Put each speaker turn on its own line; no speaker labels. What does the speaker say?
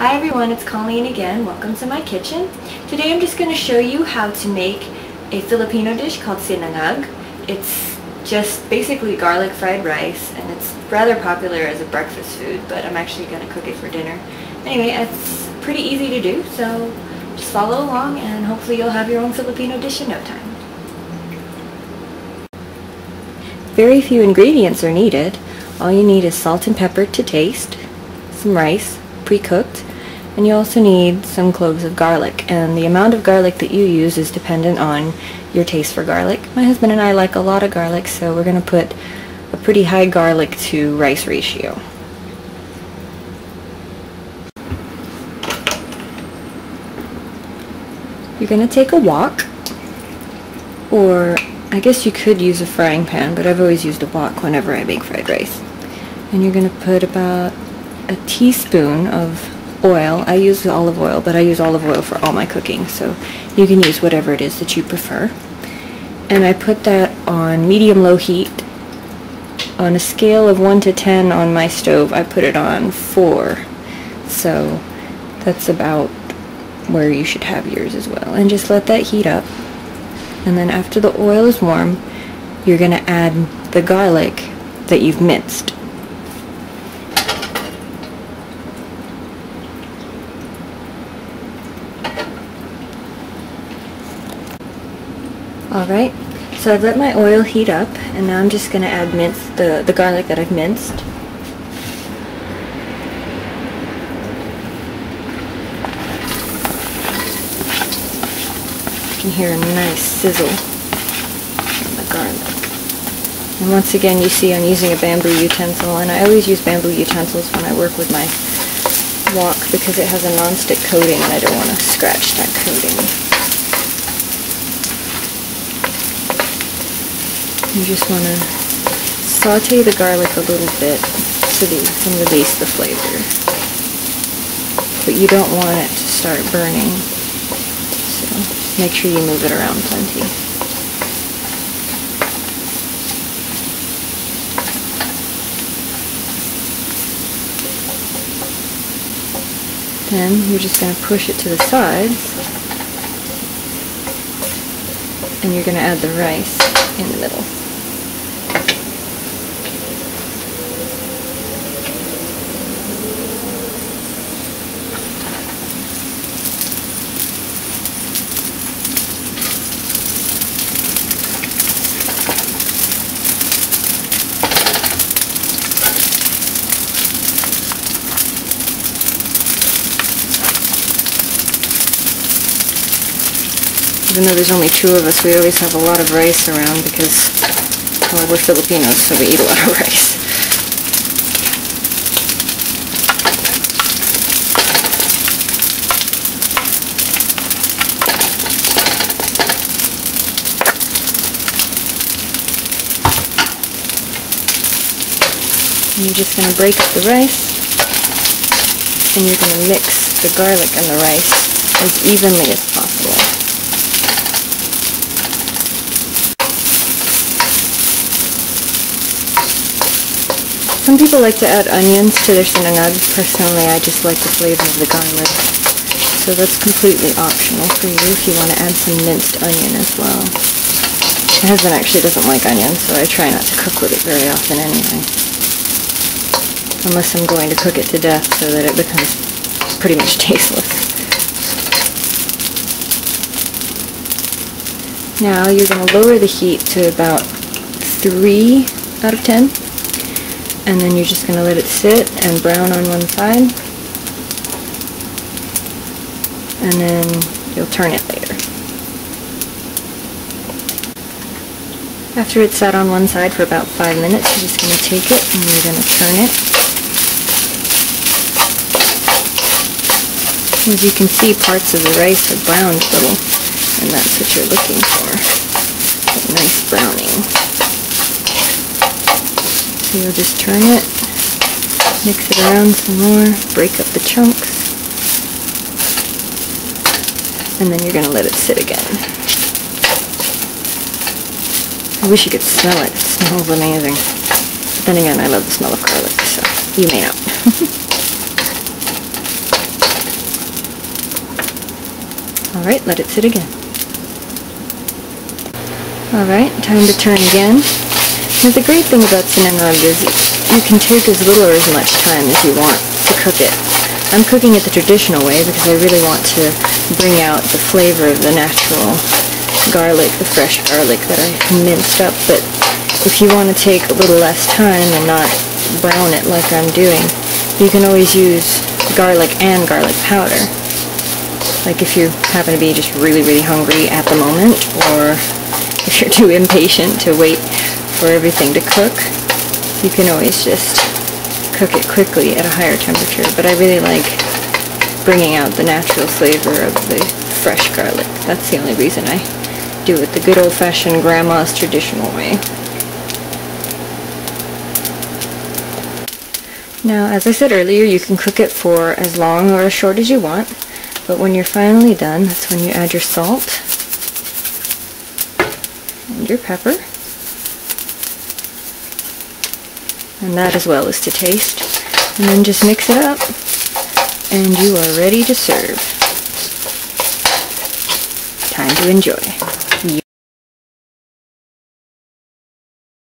Hi everyone, it's Colleen again. Welcome to my kitchen. Today I'm just going to show you how to make a Filipino dish called sinangag. It's just basically garlic fried rice, and it's rather popular as a breakfast food, but I'm actually going to cook it for dinner. Anyway, it's pretty easy to do, so just follow along and hopefully you'll have your own Filipino dish in no time. Very few ingredients are needed. All you need is salt and pepper to taste, some rice, pre-cooked, and you also need some cloves of garlic, and the amount of garlic that you use is dependent on your taste for garlic. My husband and I like a lot of garlic, so we're going to put a pretty high garlic to rice ratio. You're going to take a wok, or I guess you could use a frying pan, but I've always used a wok whenever I make fried rice. And you're going to put about a teaspoon of oil. I use olive oil, but I use olive oil for all my cooking, so you can use whatever it is that you prefer. And I put that on medium-low heat. On a scale of 1 to 10 on my stove, I put it on 4. So that's about where you should have yours as well. And just let that heat up. And then after the oil is warm, you're going to add the garlic that you've minced. Alright, so I've let my oil heat up, and now I'm just going to add the garlic that I've minced. You can hear a nice sizzle from the garlic. And once again, you see I'm using a bamboo utensil, and I always use bamboo utensils when I work with my wok because it has a non-stick coating and I don't want to scratch that coating. You just want to saute the garlic a little bit so that you can release the flavor. But you don't want it to start burning, so just make sure you move it around plenty. Then you're just going to push it to the sides, and you're going to add the rice in the middle. Even though there's only 2 of us, we always have a lot of rice around because, well, we're Filipinos, so we eat a lot of rice. And you're just going to break up the rice, and you're going to mix the garlic and the rice as evenly as possible. Some people like to add onions to their sinangag. Personally, I just like the flavor of the garlic. So that's completely optional for you if you want to add some minced onion as well. My husband actually doesn't like onions, so I try not to cook with it very often anyway. Unless I'm going to cook it to death so that it becomes pretty much tasteless. Now you're going to lower the heat to about 3 out of 10. And then you're just going to let it sit and brown on one side. And then you'll turn it later. After it's sat on one side for about 5 minutes, you're just going to take it and you're going to turn it. As you can see, parts of the rice are browned a little, and that's what you're looking for. A nice browning. So you'll just turn it, mix it around some more, break up the chunks, and then you're going to let it sit again. I wish you could smell it. It smells amazing. But then again, I love the smell of garlic, so you may not. Alright, let it sit again. Alright, time to turn again. Now the great thing about sinangag is you can take as little or as much time as you want to cook it. I'm cooking it the traditional way because I really want to bring out the flavor of the natural garlic, the fresh garlic that I minced up, but if you want to take a little less time and not brown it like I'm doing, you can always use garlic and garlic powder. Like if you happen to be just really, really hungry at the moment, or if you're too impatient to wait for everything to cook, you can always just cook it quickly at a higher temperature. But I really like bringing out the natural flavor of the fresh garlic. That's the only reason I do it the good old-fashioned grandma's traditional way. Now, as I said earlier, you can cook it for as long or as short as you want, but when you're finally done, that's when you add your salt and your pepper, and that as well is to taste, and then just mix it up, and you are ready to serve. Time to enjoy.